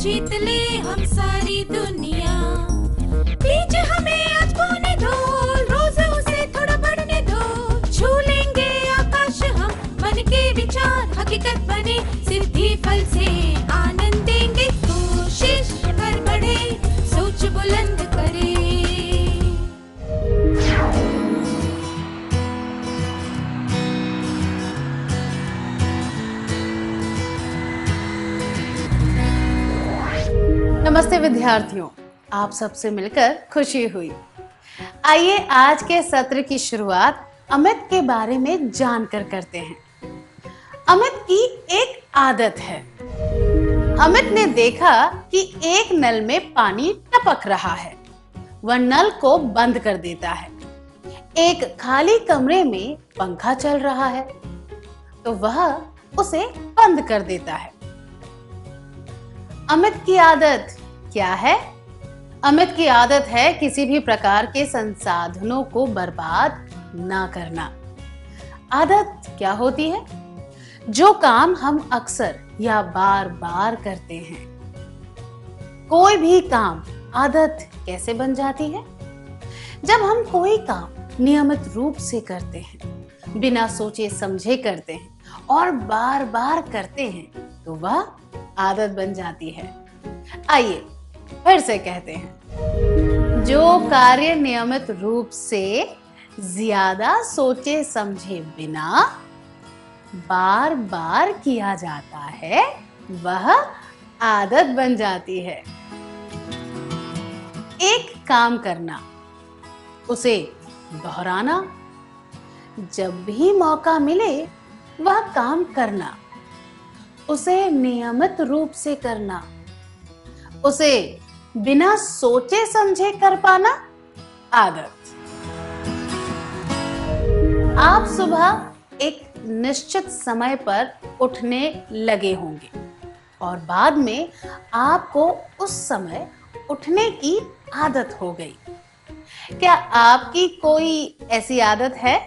जीत ले हम सारी दुनिया। बीच हमें आज बोने दो, रोज उसे थोड़ा बढ़ने दो। छू लेंगे आकाश हम, मन के विचार हकीकत बने। सिद्धि फल से आनंद देंगे, कोशिश कर बढ़े, सोच बुलंद करे। नमस्ते विद्यार्थियों, आप सबसे मिलकर खुशी हुई। आइए आज के सत्र की शुरुआत अमित के बारे में जानकर करते हैं। अमित की एक आदत है। अमित ने देखा कि एक नल में पानी टपक रहा है। वह नल को बंद कर देता है। एक खाली कमरे में पंखा चल रहा है तो वह उसे बंद कर देता है। अमित की आदत क्या है? अमित की आदत है किसी भी प्रकार के संसाधनों को बर्बाद ना करना। आदत क्या होती है? जो काम हम अक्सर या बार बार करते हैं। कोई भी काम आदत कैसे बन जाती है? जब हम कोई काम नियमित रूप से करते हैं, बिना सोचे समझे करते हैं और बार बार करते हैं तो वह आदत बन जाती है। आइए फिर से कहते हैं, जो कार्य नियमित रूप से ज्यादा सोचे समझे बिना बार बार किया जाता है वह आदत बन जाती है। एक काम करना, उसे दोहराना, जब भी मौका मिले वह काम करना, उसे नियमित रूप से करना, उसे बिना सोचे समझे कर पाना आदत। आप सुबह एक निश्चित समय पर उठने लगे होंगे और बाद में आपको उस समय उठने की आदत हो गई। क्या आपकी कोई ऐसी आदत है?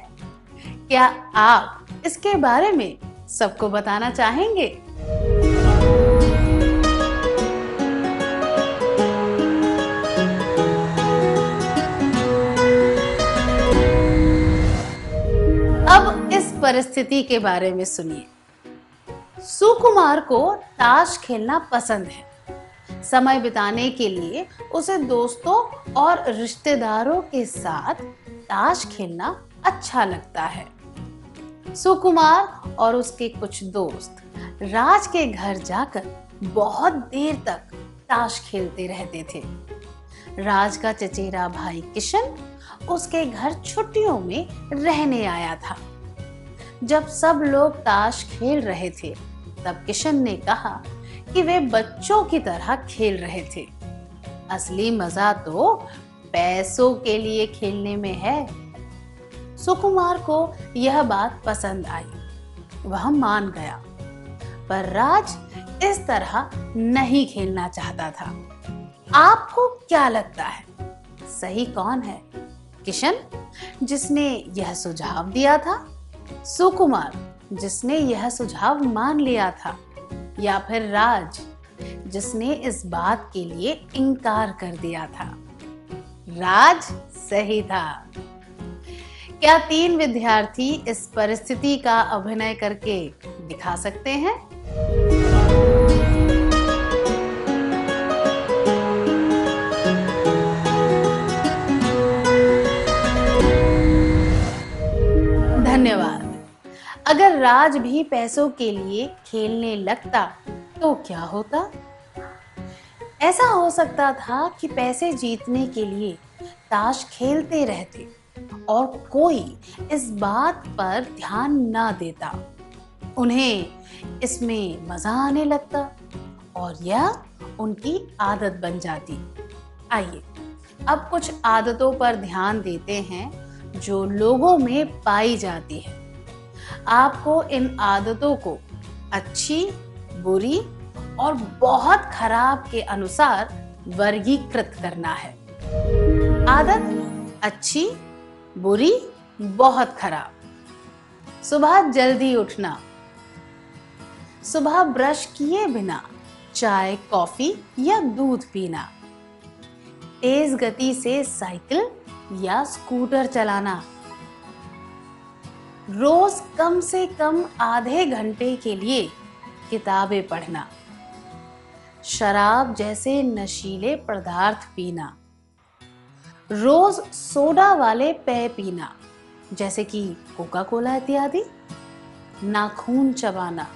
क्या आप इसके बारे में सबको बताना चाहेंगे? अब इस परिस्थिति के बारे में सुनिए। सुकुमार को ताश खेलना पसंद है। समय बिताने के लिए उसे दोस्तों और रिश्तेदारों के साथ ताश खेलना अच्छा लगता है। सुकुमार और उसके कुछ दोस्त राज के घर जाकर बहुत देर तक ताश खेलते रहते थे। राज का चचेरा भाई किशन उसके घर छुट्टियों में रहने आया था। जब सब लोग ताश खेल रहे थे तब किशन ने कहा कि वे बच्चों की तरह खेल रहे थे। असली मजा तो पैसों के लिए खेलने में है। सुकुमार को यह बात पसंद आई, वह मान गया। पर राज इस तरह नहीं खेलना चाहता था। आपको क्या लगता है, सही कौन है? किशन जिसने यह सुझाव दिया था, सुकुमार जिसने यह सुझाव मान लिया था, या फिर राज जिसने इस बात के लिए इनकार कर दिया था? राज सही था। क्या 3 विद्यार्थी इस परिस्थिति का अभिनय करके दिखा सकते हैं? धन्यवाद। अगर राज भी पैसों के लिए खेलने लगता तो क्या होता? ऐसा हो सकता था कि पैसे जीतने के लिए ताश खेलते रहते और कोई इस बात पर ध्यान ना देता। उन्हें इसमें मजा आने लगता और यह उनकी आदत बन जाती। आइए अब कुछ आदतों पर ध्यान देते हैं जो लोगों में पाई जाती है। आपको इन आदतों को अच्छी, बुरी और बहुत खराब के अनुसार वर्गीकृत करना है। आदत अच्छी, बुरी, बहुत खराब। सुबह जल्दी उठना, सुबह ब्रश किए बिना चाय, कॉफी या दूध पीना, तेज गति से साइकिल या स्कूटर चलाना, रोज कम से कम आधे घंटे के लिए किताबें पढ़ना, शराब जैसे नशीले पदार्थ पीना, रोज सोडा वाले पेय पीना जैसे कि कोका कोला इत्यादि, नाखून चबाना,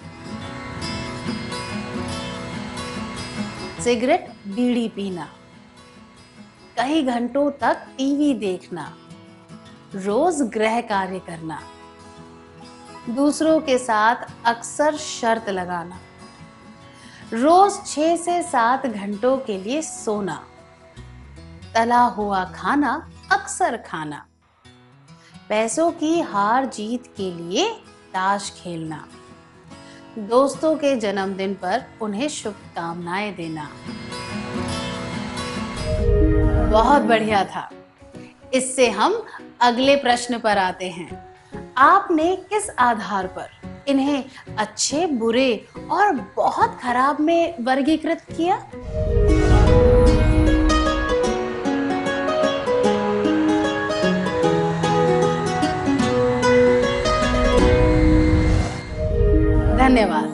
सिगरेट, बीड़ी पीना, कई घंटों तक टीवी देखना, रोज गृह कार्य करना, दूसरों के साथ अक्सर शर्त लगाना, रोज 6 से 7 घंटों के लिए सोना, तला हुआ खाना अक्सर खाना, पैसों की हार जीत के लिए ताश खेलना, दोस्तों के जन्मदिन पर उन्हें शुभकामनाएं देना। बहुत बढ़िया था। इससे हम अगले प्रश्न पर आते हैं। आपने किस आधार पर इन्हें अच्छे, बुरे और बहुत खराब में वर्गीकृत किया? धन्यवाद।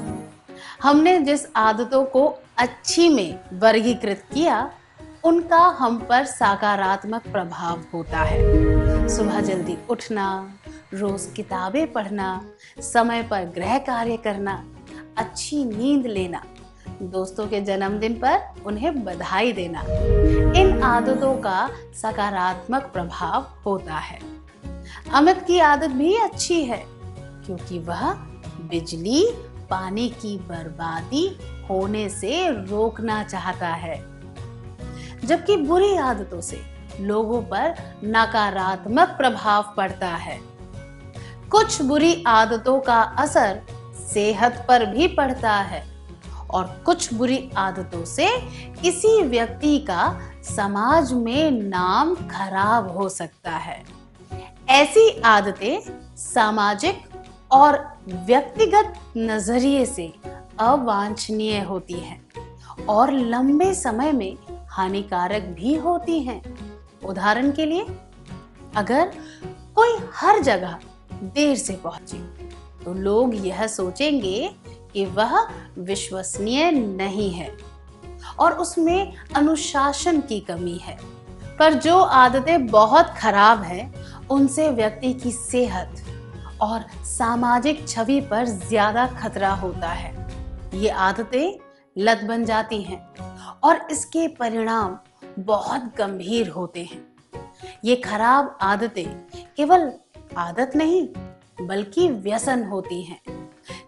हमने जिस आदतों को अच्छी में वर्गीकृत किया, उनका हम पर सकारात्मक प्रभाव होता है। सुबह जल्दी उठना, रोज किताबें पढ़ना, समय पर गृह कार्य करना, अच्छी नींद लेना, दोस्तों के जन्मदिन पर उन्हें बधाई देना, इन आदतों का सकारात्मक प्रभाव होता है। अमित की आदत भी अच्छी है क्योंकि वह बिजली, पानी की बर्बादी होने से रोकना चाहता है, जबकि बुरी आदतों से लोगों पर नकारात्मक प्रभाव पड़ता है। कुछ बुरी आदतों का असर सेहत पर भी पड़ता है और कुछ बुरी आदतों से किसी व्यक्ति का समाज में नाम खराब हो सकता है। ऐसी आदतें सामाजिक और व्यक्तिगत नजरिए से अवांछनीय होती हैं और लंबे समय में हानिकारक भी होती हैं। उदाहरण के लिए, अगर कोई हर जगह देर से पहुंचे तो लोग यह सोचेंगे कि वह विश्वसनीय नहीं है और उसमें अनुशासन की कमी है। पर जो आदतें बहुत खराब हैं, उनसे व्यक्ति की सेहत और सामाजिक छवि पर ज्यादा खतरा होता है। ये आदतें लत बन जाती हैं और इसके परिणाम बहुत गंभीर होते हैं। ये खराब आदतें केवल आदत नहीं बल्कि व्यसन होती हैं,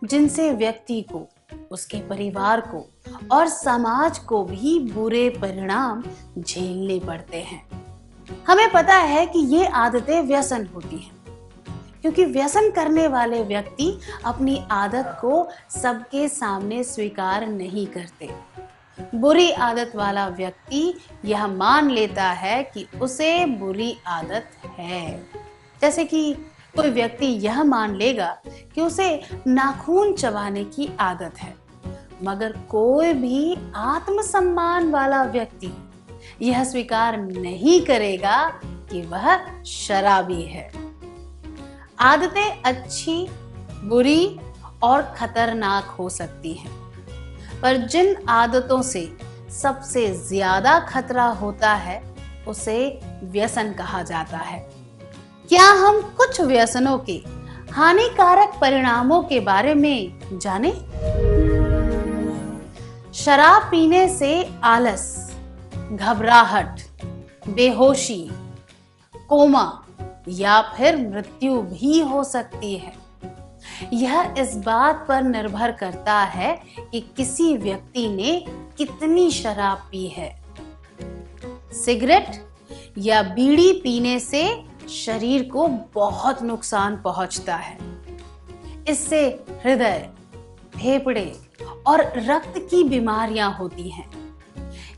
जिनसे व्यक्ति को, उसके परिवार को और समाज को भी बुरे परिणाम झेलने पड़ते हैं। हमें पता है कि ये आदतें व्यसन होती हैं क्योंकि व्यसन करने वाले व्यक्ति अपनी आदत को सबके सामने स्वीकार नहीं करते। बुरी आदत वाला व्यक्ति यह मान लेता है कि उसे बुरी आदत है। जैसे कि कोई व्यक्ति यह मान लेगा कि उसे नाखून चबाने की आदत है, मगर कोई भी आत्मसम्मान वाला व्यक्ति यह स्वीकार नहीं करेगा कि वह शराबी है। आदतें अच्छी, बुरी और खतरनाक हो सकती हैं, पर जिन आदतों से सबसे ज्यादा खतरा होता है उसे व्यसन कहा जाता है। क्या हम कुछ व्यसनों के हानिकारक परिणामों के बारे में जानें? शराब पीने से आलस, घबराहट, बेहोशी, कोमा या फिर मृत्यु भी हो सकती है। यह इस बात पर निर्भर करता है कि किसी व्यक्ति ने कितनी शराब पी है। सिगरेट या बीड़ी पीने से शरीर को बहुत नुकसान पहुंचता है। इससे हृदय, फेफड़े और रक्त की बीमारियां होती हैं।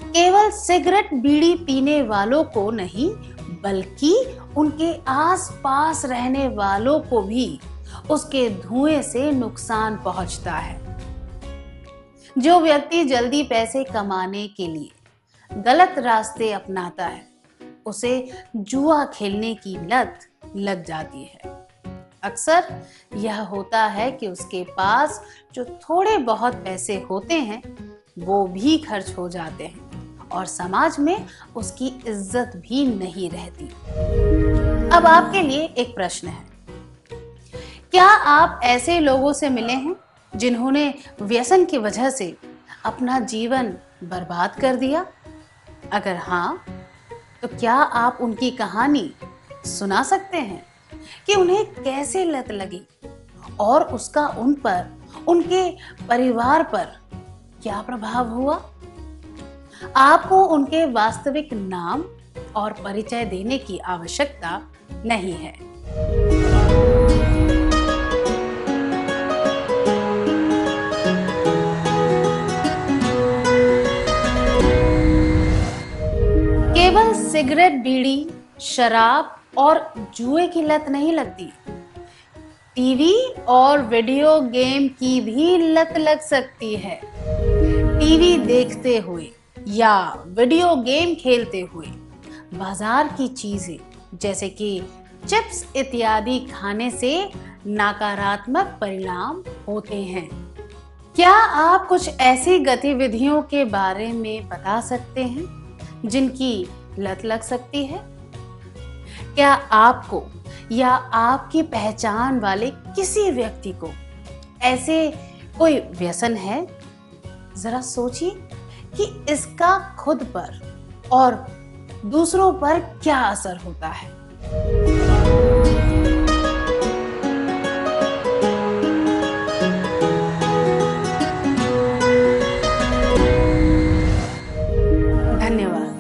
केवल सिगरेट, बीड़ी पीने वालों को नहीं बल्कि उनके आसपास रहने वालों को भी उसके धुएं से नुकसान पहुंचता है। जो व्यक्ति जल्दी पैसे कमाने के लिए गलत रास्ते अपनाता है, उसे जुआ खेलने की लत लग जाती है। अक्सर यह होता है कि उसके पास जो थोड़े बहुत पैसे होते हैं वो भी खर्च हो जाते हैं और समाज में उसकी इज्जत भी नहीं रहती। अब आपके लिए एक प्रश्न है, क्या आप ऐसे लोगों से मिले हैं जिन्होंने व्यसन की वजह से अपना जीवन बर्बाद कर दिया? अगर हाँ, तो क्या आप उनकी कहानी सुना सकते हैं कि उन्हें कैसे लत लगी और उसका उन पर, उनके परिवार पर क्या प्रभाव हुआ? आपको उनके वास्तविक नाम और परिचय देने की आवश्यकता नहीं है। केवल सिगरेट, बीड़ी, शराब और जुए की लत नहीं लगती, टीवी और वीडियो गेम की भी लत लग सकती है। टीवी देखते हुए या वीडियो गेम खेलते हुए बाजार की चीजें जैसे कि चिप्स इत्यादि खाने से नकारात्मक परिणाम होते हैं। क्या आप कुछ ऐसी गतिविधियों के बारे में बता सकते हैं जिनकी लत लग सकती है? क्या आपको या आपकी पहचान वाले किसी व्यक्ति को ऐसे कोई व्यसन है? जरा सोचिए कि इसका खुद पर और दूसरों पर क्या असर होता है। धन्यवाद।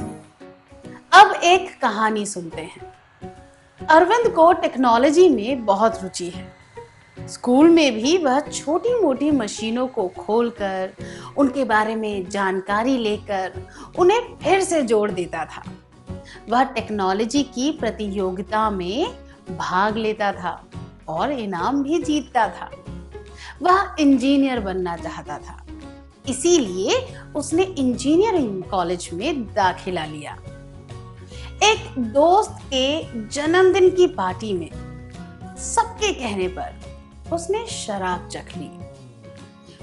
अब एक कहानी सुनते हैं। अरविंद को टेक्नोलॉजी में बहुत रुचि है। स्कूल में भी वह छोटी मोटी मशीनों को खोलकर उनके बारे में जानकारी लेकर उन्हें फिर से जोड़ देता था। वह टेक्नोलॉजी की प्रतियोगिता में भाग लेता था और इनाम भी जीतता था। वह इंजीनियर बनना चाहता था, इसीलिए उसने इंजीनियरिंग कॉलेज में दाखिला लिया। एक दोस्त के जन्मदिन की पार्टी में सबके कहने पर उसने शराब चख ली।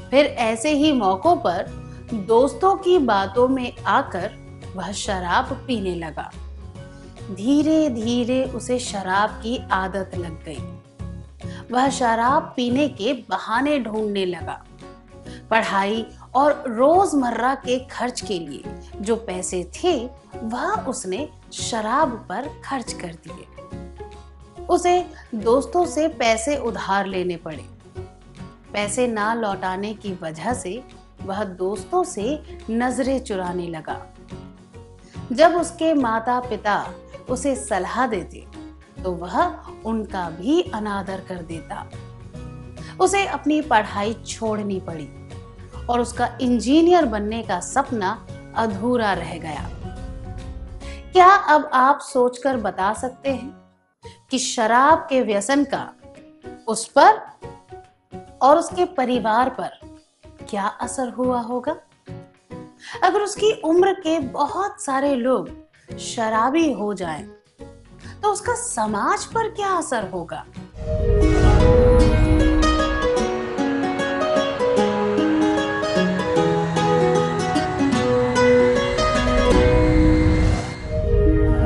फिर ऐसे ही मौकों पर दोस्तों की बातों में आकर वह शराब पीने लगा। धीरे धीरे उसे शराब की आदत लग गई। वह शराब पीने के बहाने ढूंढने लगा। पढ़ाई और रोजमर्रा के खर्च के लिए जो पैसे थे वह उसने शराब पर खर्च कर दिए। उसे दोस्तों से पैसे उधार लेने पड़े। पैसे ना लौटाने की वजह से वह दोस्तों से नजरें चुराने लगा। जब उसके माता पिता उसे सलाह देते तो वह उनका भी अनादर कर देता। उसे अपनी पढ़ाई छोड़नी पड़ी और उसका इंजीनियर बनने का सपना अधूरा रह गया। क्या अब आप सोचकर बता सकते हैं कि शराब के व्यसन का उस पर और उसके परिवार पर क्या असर हुआ होगा? अगर उसकी उम्र के बहुत सारे लोग शराबी हो जाएं, तो उसका समाज पर क्या असर होगा?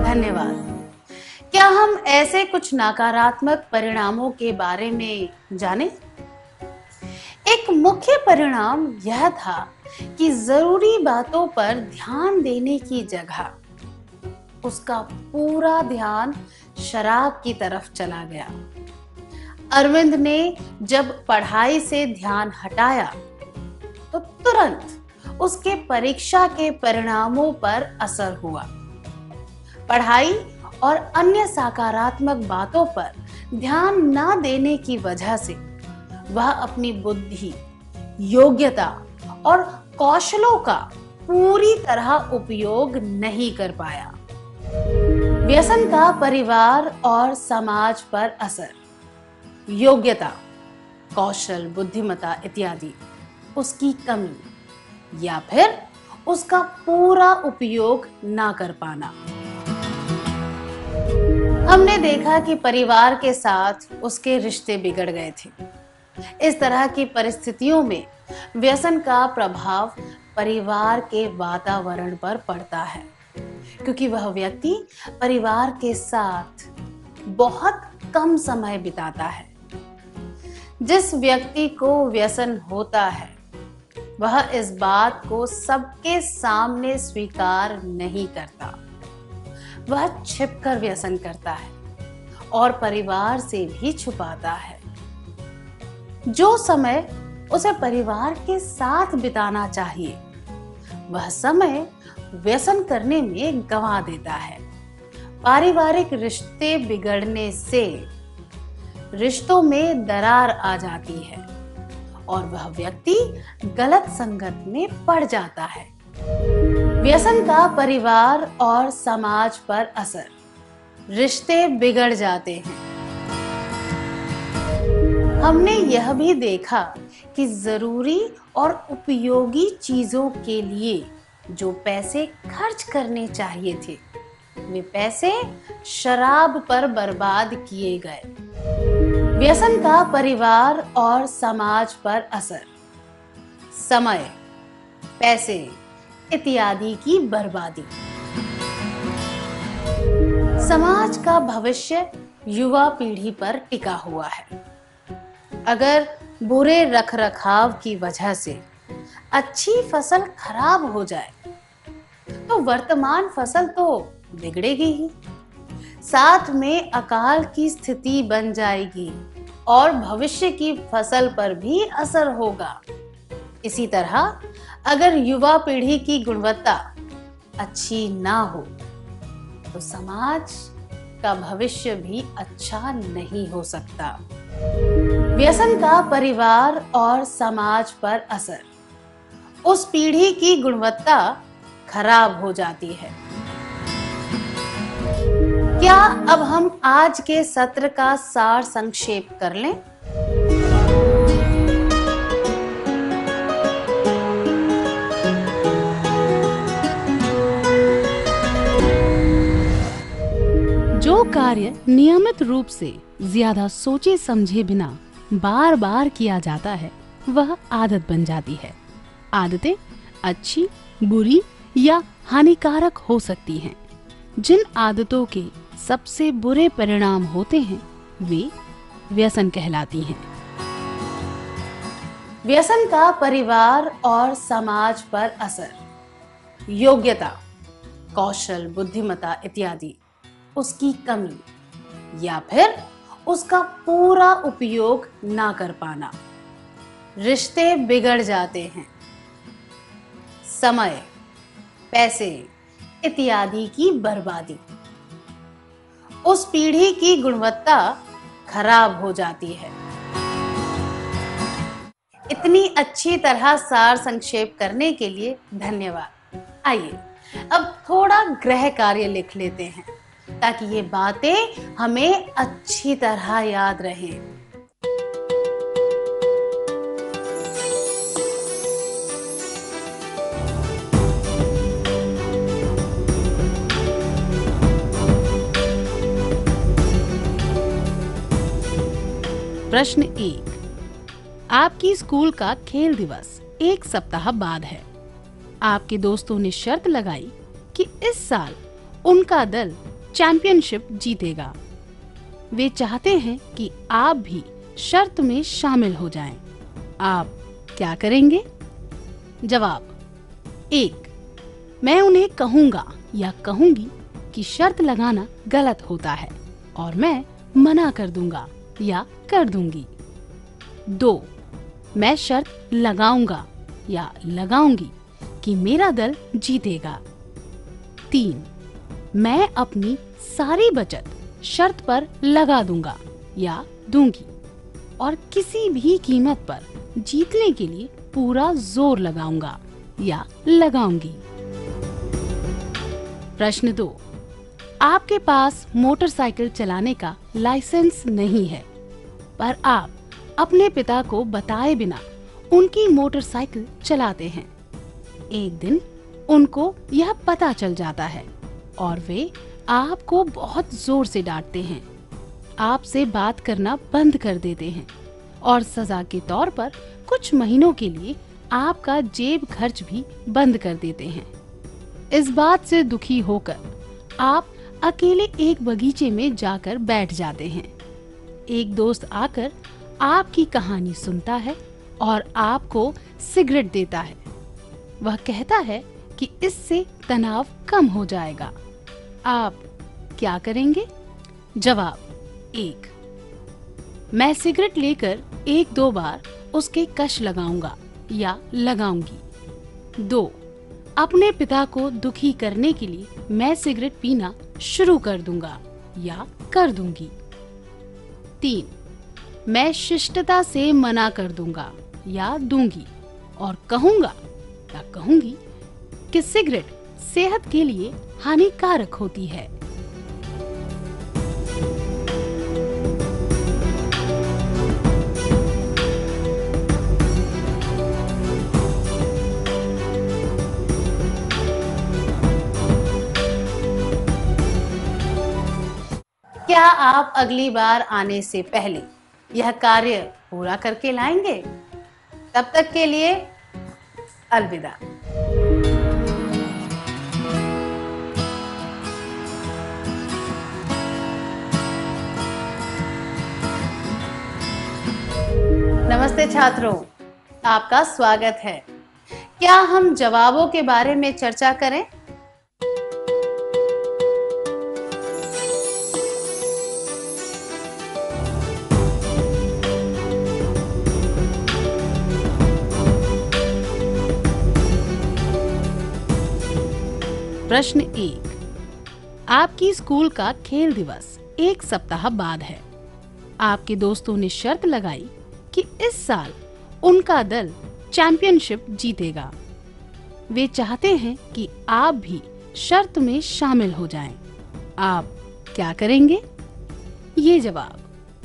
धन्यवाद। क्या हम ऐसे कुछ नकारात्मक परिणामों के बारे में जानें? एक मुख्य परिणाम यह था कि जरूरी बातों पर ध्यान देने की जगह उसका पूरा ध्यान शराब की तरफ चला गया। अरविंद ने जब पढ़ाई से ध्यान हटाया तो तुरंत उसके परीक्षा के परिणामों पर असर हुआ। पढ़ाई और अन्य सकारात्मक बातों पर ध्यान न देने की वजह से वह अपनी बुद्धि, योग्यता और कौशलों का पूरी तरह उपयोग नहीं कर पाया। व्यसन का परिवार और समाज पर असर। योग्यता, कौशल, बुद्धिमत्ता इत्यादि उसकी कमी या फिर उसका पूरा उपयोग ना कर पाना। हमने देखा कि परिवार के साथ उसके रिश्ते बिगड़ गए थे। इस तरह की परिस्थितियों में व्यसन का प्रभाव परिवार के वातावरण पर पड़ता है, क्योंकि वह व्यक्ति परिवार के साथ बहुत कम समय बिताता है। जिस व्यक्ति को व्यसन होता है वह इस बात को सबके सामने स्वीकार नहीं करता। वह छिपकर व्यसन करता है और परिवार से भी छुपाता है। जो समय उसे परिवार के साथ बिताना चाहिए वह समय व्यसन करने में गंवा देता है। पारिवारिक रिश्ते बिगड़ने से रिश्तों में दरार आ जाती है और वह व्यक्ति गलत संगत में पड़ जाता है। व्यसन का परिवार और समाज पर असर, रिश्ते बिगड़ जाते हैं। हमने यह भी देखा कि जरूरी और उपयोगी चीजों के लिए जो पैसे खर्च करने चाहिए थे वे पैसे शराब पर बर्बाद किए गए। व्यसन का परिवार और समाज पर असर, समय, पैसे इत्यादि की बर्बादी। समाज का भविष्य युवा पीढ़ी पर टिका हुआ है। अगर बुरे रखरखाव की वजह से अच्छी फसल खराब हो जाए तो वर्तमान फसल तो बिगड़ेगी ही, साथ में अकाल की स्थिति बन जाएगी और भविष्य की फसल पर भी असर होगा। इसी तरह अगर युवा पीढ़ी की गुणवत्ता अच्छी ना हो तो समाज का भविष्य भी अच्छा नहीं हो सकता। व्यसन का परिवार और समाज पर असर, उस पीढ़ी की गुणवत्ता खराब हो जाती है। क्या अब हम आज के सत्र का सार संक्षेप कर लें? जो कार्य नियमित रूप से ज्यादा सोचे समझे बिना बार बार किया जाता है वह आदत बन जाती है। आदतें अच्छी, बुरी या हानिकारक हो सकती हैं। जिन आदतों के सबसे बुरे परिणाम होते हैं वे व्यसन कहलाती हैं। व्यसन का परिवार और समाज पर असर, योग्यता, कौशल, बुद्धिमत्ता इत्यादि उसकी कमी या फिर उसका पूरा उपयोग ना कर पाना, रिश्ते बिगड़ जाते हैं। समय, पैसे इत्यादि की बर्बादी, उस पीढ़ी की गुणवत्ता खराब हो जाती है। इतनी अच्छी तरह सार संक्षेप करने के लिए धन्यवाद। आइए अब थोड़ा गृह कार्य लिख लेते हैं ताकि ये बातें हमें अच्छी तरह याद रहें। प्रश्न 1, आपकी स्कूल का खेल दिवस 1 सप्ताह बाद है। आपके दोस्तों ने शर्त लगाई कि इस साल उनका दल चैंपियनशिप जीतेगा। वे चाहते हैं कि आप भी शर्त में शामिल हो जाएं। आप क्या करेंगे? जवाब: 1, मैं उन्हें कहूंगा या कहूंगी कि शर्त लगाना गलत होता है और मैं मना कर दूंगा या कर दूंगी। 2, मैं शर्त लगाऊंगा या लगाऊंगी कि मेरा दल जीतेगा। 3, मैं अपनी सारी बचत शर्त पर लगा दूंगा या दूंगी और किसी भी कीमत पर जीतने के लिए पूरा जोर लगाऊंगा या लगाऊंगी। प्रश्न 2, आपके पास मोटरसाइकिल चलाने का लाइसेंस नहीं है, पर आप अपने पिता को बताए बिना उनकी मोटरसाइकिल चलाते हैं। एक दिन उनको यह पता चल जाता है और वे आपको बहुत जोर से डांटते हैं, आपसे बात करना बंद कर देते हैं और सजा के तौर पर कुछ महीनों के लिए आपका जेब खर्च भी बंद कर देते हैं। इस बात से दुखी होकर आप अकेले एक बगीचे में जाकर बैठ जाते हैं। एक दोस्त आकर आपकी कहानी सुनता है और आपको सिगरेट देता है। वह कहता है कि इससे तनाव कम हो जाएगा। आप क्या करेंगे? जवाब: 1. मैं सिगरेट लेकर 1-2 बार उसके कश लगाऊंगा या लगाऊंगी। 2. अपने पिता को दुखी करने के लिए मैं सिगरेट पीना शुरू कर दूंगा या कर दूंगी। 3. मैं शिष्टता से मना कर दूंगा या दूंगी और कहूंगा या कहूंगी कि सिगरेट सेहत के लिए हानिकारक होती है। क्या आप अगली बार आने से पहले यह कार्य पूरा करके लाएंगे? तब तक के लिए अलविदा। नमस्ते छात्रों, आपका स्वागत है। क्या हम जवाबों के बारे में चर्चा करें? प्रश्न 1. आपकी स्कूल का खेल दिवस 1 सप्ताह बाद है। आपके दोस्तों ने शर्त लगाई कि इस साल उनका दल चैंपियनशिप जीतेगा। वे चाहते हैं कि आप भी शर्त में शामिल हो जाएं। आप क्या करेंगे? ये जवाब: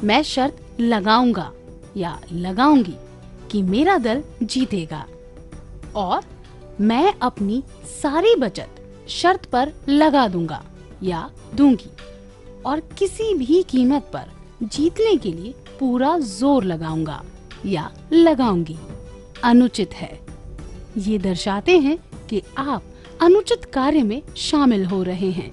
मैं शर्त लगाऊंगा या लगाऊंगी कि मेरा दल जीतेगा और मैं अपनी सारी बचत शर्त पर लगा दूंगा या दूंगी और किसी भी कीमत पर जीतने के लिए पूरा जोर लगाऊंगा या लगाऊंगी। अनुचित है। ये दर्शाते हैं कि आप अनुचित कार्य में शामिल हो रहे हैं।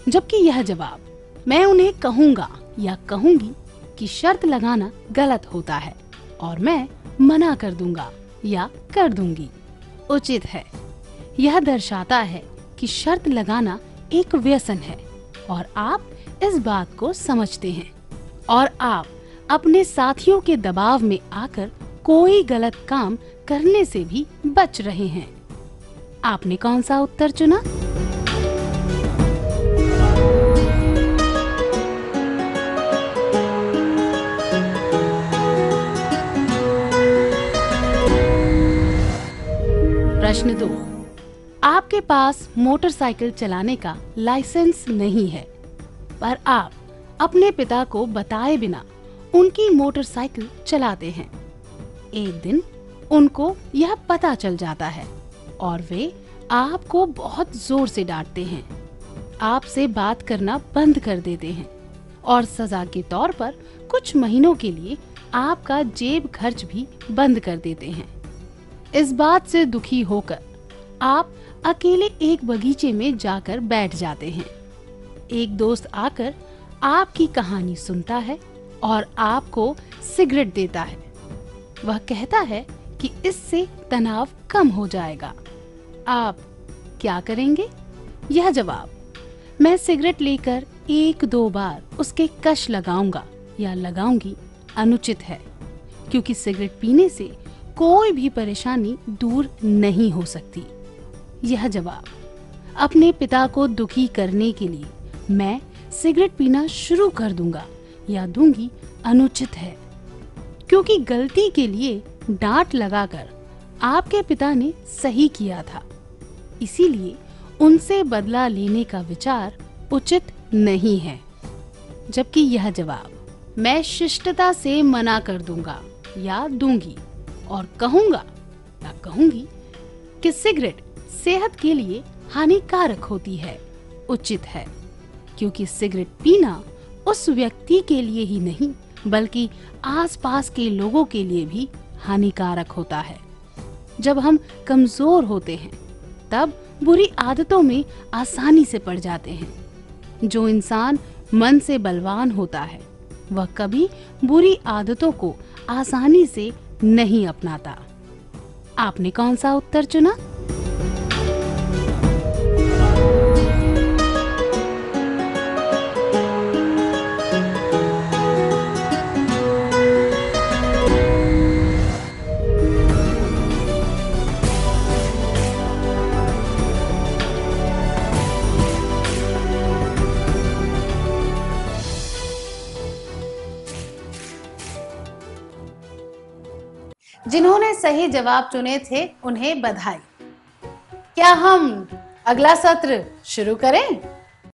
जबकि यह जवाब: मैं उन्हें कहूंगा या कहूंगी कि शर्त लगाना गलत होता है और मैं मना कर दूंगा या कर दूंगी, उचित है। यह दर्शाता है कि शर्त लगाना एक व्यसन है और आप इस बात को समझते हैं और आप अपने साथियों के दबाव में आकर कोई गलत काम करने से भी बच रहे हैं। आपने कौन सा उत्तर चुना? प्रश्न 2. आपके पास मोटरसाइकिल चलाने का लाइसेंस नहीं है, पर आप अपने पिता को बताए बिना उनकी मोटरसाइकिल चलाते हैं। एक दिन उनको यह पता चल जाता है और वे आपको बहुत जोर से डांटते हैं, आपसे बात करना बंद कर देते हैं और सजा के तौर पर कुछ महीनों के लिए आपका जेब खर्च भी बंद कर देते हैं। इस बात से दुखी होकर आप अकेले एक बगीचे में जाकर बैठ जाते हैं। एक दोस्त आकर आपकी कहानी सुनता है और आपको सिगरेट देता है। वह कहता है कि इससे तनाव कम हो जाएगा। आप क्या करेंगे? यह जवाब: मैं सिगरेट लेकर 1-2 बार उसके कश लगाऊंगा या लगाऊंगी, अनुचित है, क्योंकि सिगरेट पीने से कोई भी परेशानी दूर नहीं हो सकती। यह जवाब: अपने पिता को दुखी करने के लिए मैं सिगरेट पीना शुरू कर दूंगा या दूंगी, अनुचित है, क्योंकि गलती के लिए डांट लगाकर आपके पिता ने सही किया था, इसीलिए उनसे बदला लेने का विचार उचित नहीं है। जबकि यह जवाब: मैं शिष्टता से मना कर दूंगा या दूंगी और कहूंगा या कहूंगी कि सिगरेट सेहत के लिए हानिकारक होती है, उचित है, क्योंकि सिगरेट पीना उस व्यक्ति के लिए ही नहीं बल्कि आसपास के लोगों के लिए भी हानिकारक होता है। जब हम कमजोर होते हैं तब बुरी आदतों में आसानी से पड़ जाते हैं। जो इंसान मन से बलवान होता है वह कभी बुरी आदतों को आसानी से नहीं अपनाता। आपने कौन सा उत्तर चुना? जिन्होंने सही जवाब चुने थे उन्हें बधाई। क्या हम अगला सत्र शुरू करें?